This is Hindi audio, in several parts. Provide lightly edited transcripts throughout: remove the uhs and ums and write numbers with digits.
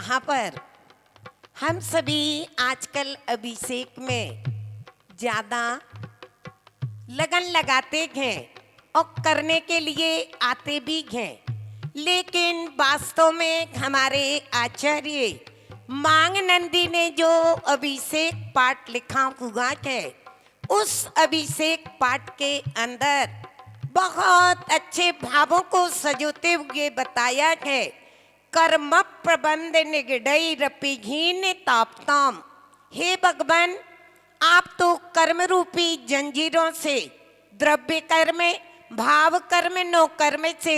यहाँ पर हम सभी आजकल अभिषेक में ज़्यादा लगन लगाते हैं और करने के लिए आते भी हैं, लेकिन वास्तव में हमारे आचार्य मांग नंदी ने जो अभिषेक पाठ लिखा हुआ है, उस अभिषेक पाठ के अंदर बहुत अच्छे भावों को सजोते हुए बताया है। कर्म प्रबंध निगडई रपिघीन तापताम। हे भगवान, आप तो कर्म रूपी जंजीरों से, द्रव्य कर्म, भाव कर्म, नो कर्म से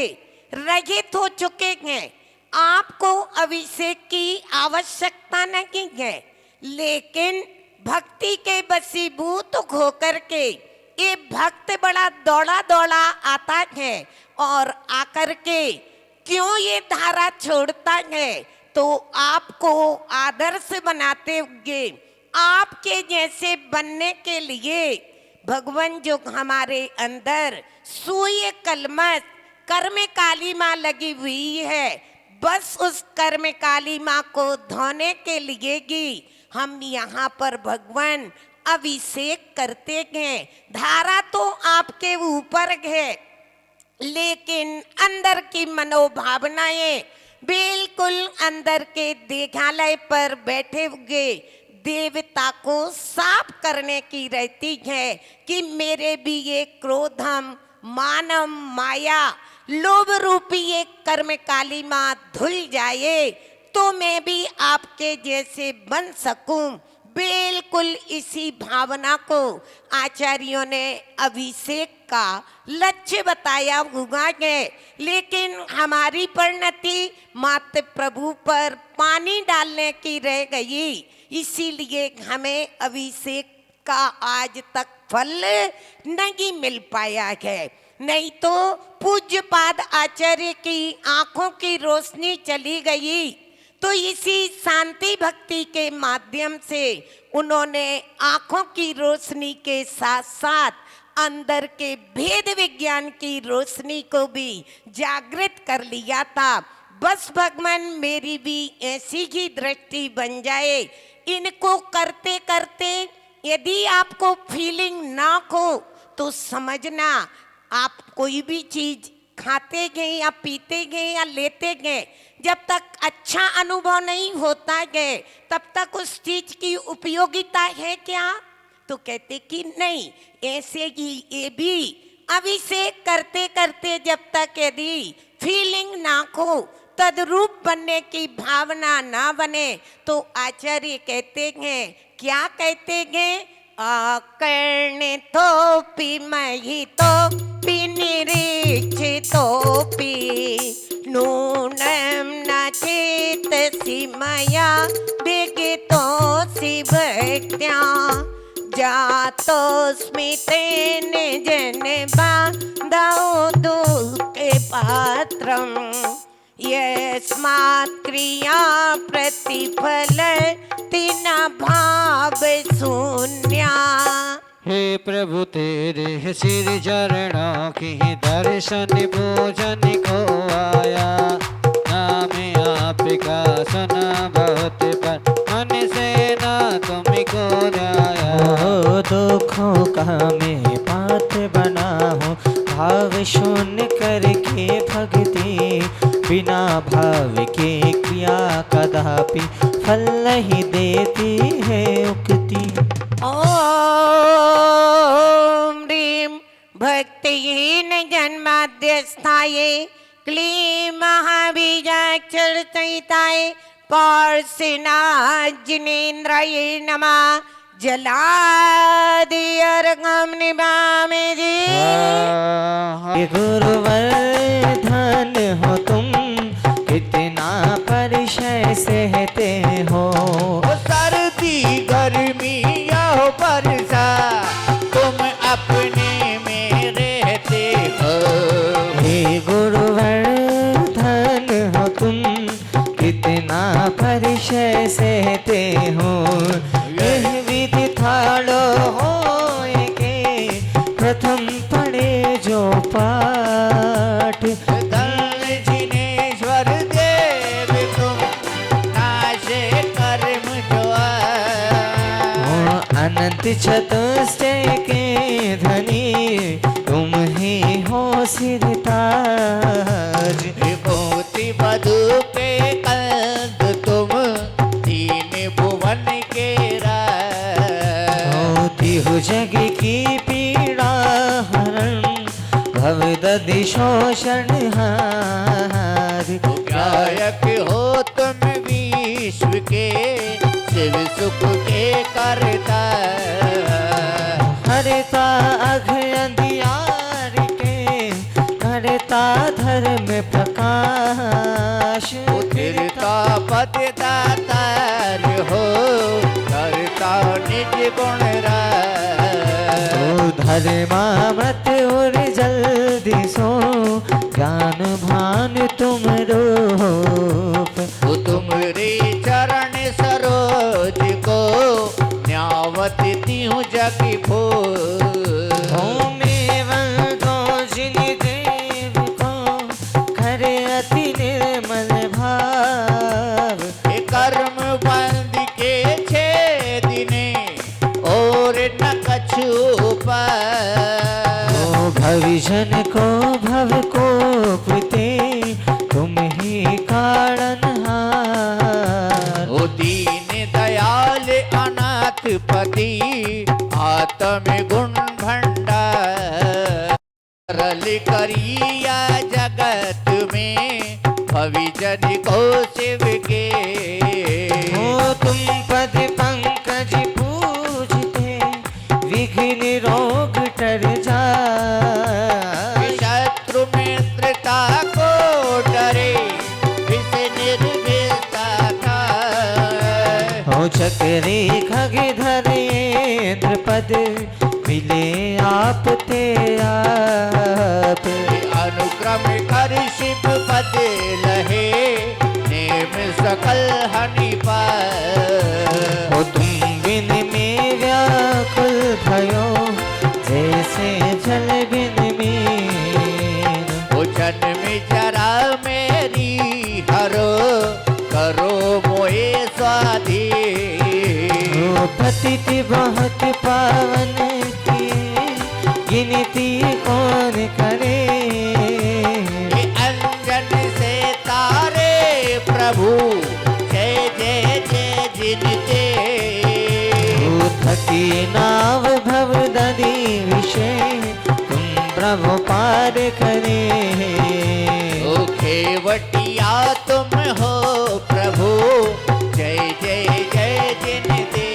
रहित हो चुके हैं। आपको अभिषेक की आवश्यकता नहीं है, लेकिन भक्ति के वशीभूत होकर के ये भक्त बड़ा दौड़ा दौड़ा आता है और आकर के क्यों ये धारा छोड़ता है, तो आपको आदर्श बनाते हुए आपके जैसे बनने के लिए भगवान जो हमारे अंदर सूय कलमश कर्म काली माँ लगी हुई है, बस उस कर्म काली माँ को धोने के लिए ही हम यहाँ पर भगवान अभिषेक करते हैं। धारा तो आपके ऊपर है, लेकिन अंदर की मनोभावनाएं बिल्कुल अंदर के देखालय पर बैठे हुए देवता को साफ करने की रहती है कि मेरे भी ये क्रोधम, मानम, माया, लोभ रूपी ये कर्म काली माँ धुल जाए तो मैं भी आपके जैसे बन सकूं। बिल्कुल इसी भावना को आचार्यों ने अभिषेक का लक्ष्य बताया हुआ है, लेकिन हमारी परिणति मात्र प्रभु पर पानी डालने की रह गई, इसीलिए हमें अभिषेक का आज तक फल नहीं मिल पाया है। नहीं तो पूज्यपाद आचार्य की आंखों की रोशनी चली गई, तो इसी शांति भक्ति के माध्यम से उन्होंने आंखों की रोशनी के साथ साथ अंदर के भेद विज्ञान की रोशनी को भी जागृत कर लिया था। बस भगवान मेरी भी ऐसी ही दृष्टि बन जाए। इनको करते करते यदि आपको फीलिंग ना हो तो समझना, आप कोई भी चीज खाते गए या पीते गए या लेते गए, जब तक अच्छा अनुभव नहीं होता है तब तक उस चीज की उपयोगिता है क्या? तो कहते कि नहीं, ऐसे ही ये भी अभिषेक करते करते जब तक यदि फीलिंग ना हो, तद्रूप बनने की भावना ना बने, तो आचार्य कहते हैं, क्या कहते हैं? अकर्णितोऽपि महितोऽपि निरीक्षितोऽपि नूनं न चेतसि मया विगतोऽसि भक्त्या जातोऽस्मि तेन जनबान्धौ दुःखे पात्रम् यस्मात् क्रिया प्रतिफलति न भाव शून्या। हे प्रभु तेरे सिर चरणों की दर्शन पूजन को आया, नाम आपका सुना बहुत पर मन से ना तुमको जाया। दुखों का मैं पात्र बना हूँ, भाव शून्य करके भक्ति, बिना भाव के क्रिया कदापि फल नहीं देती है उक्ति। ओम ह्रीं भक्तिहीन जन्माद्यस्थाय क्लीं महाबीजाक्षरसहिताय पार्श्वनाथ नमः। जलादिअर्घं निभामहे। गुरुवर धन हो तुम, कितना परिचय सहते हो। सर्दी गर्मी या वर्षा तुम अपने में रहते हो। हे गुरुवर धन हो तुम, कितना परिचय सहते हो। यह विधि थालो हो के प्रथम पढ़े जो पाठ, धन जिनेश्वर देव तुम, चतुष्टय के धनी तुम ही हो सिरताज। विभूति मधु के कंद तुम तीन भुवन के राज। होती हो जग की पीड़ा हरण भवदधि शोषण हार। गायक हो तुम विश्व के शिव सुख के करता। हरता अघ अंधियार के करता धर्म प्रकाश। उतरता पद दातार हो करता निज गुण राज। ओ धर्मामत और जल्दी सो ज्ञान भान तुम रूप। वो तुमरे चरण सरोज को न्यावत तीहूं जग फूल। ओमेवं दो जिन देव को करे अति निर्मल भाव। ये कर्म बंद के 6 दिने और न कछु पाए। ओ भविजन को भव को पुते तुम ही कारणहार। ओ दीन दयाल अनाथ पति आत्म गुण भंडार। रल करिया जगत में भविजन को शिव के। ओ तुम पद पंकज पूजते विघ्न रोग टर जाए। शत्रु मित्रता को डरे विष निर्भीता था। ओ चक्री खगधर इंद्र पद मिले आप ते आप। अनुक्रम कर शिव पद लहे नेम सकल हनि पाए। ओ तुम बिन में व्याकुल भयो जैसे जल बिन मीन। ओ जन्म जरा मेरी हरो करो मोए स्वाधीन। ओ पतिति बहुत पावन की गिनती कौन करे। ये अंजन से तारे प्रभु जय जय जय जिनते। ओ थकी नाव भव दधि विषय तुम प्रभु पार करे। ओ खेवटिया तुम हो प्रभु जय जय जय जिनते।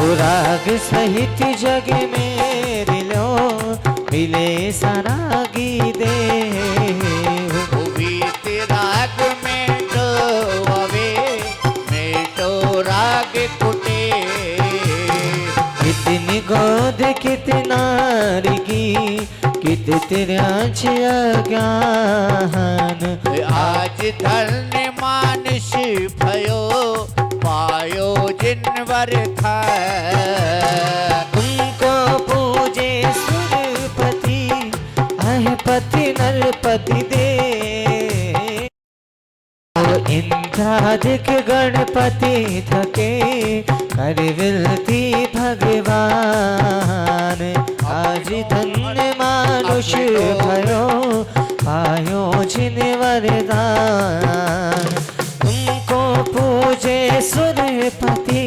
ओ राग सहित जग में दिलो मिले सरागी देव। ओ बीत राग में डोवे मेटो राग कुटे। कितनी गोद कितना रिगी कित तिरछ अज्ञान। आज धन्य मानुष भयो पायो जिनवर था। तुमको पूजे सुरपति अहपति नरपति दे। ओ इंद्रादिक गणपति थके कर विलती भगवान। आज धन्य मानुष भयो पायो जिन वरदान। तुमको पूजे सुरपति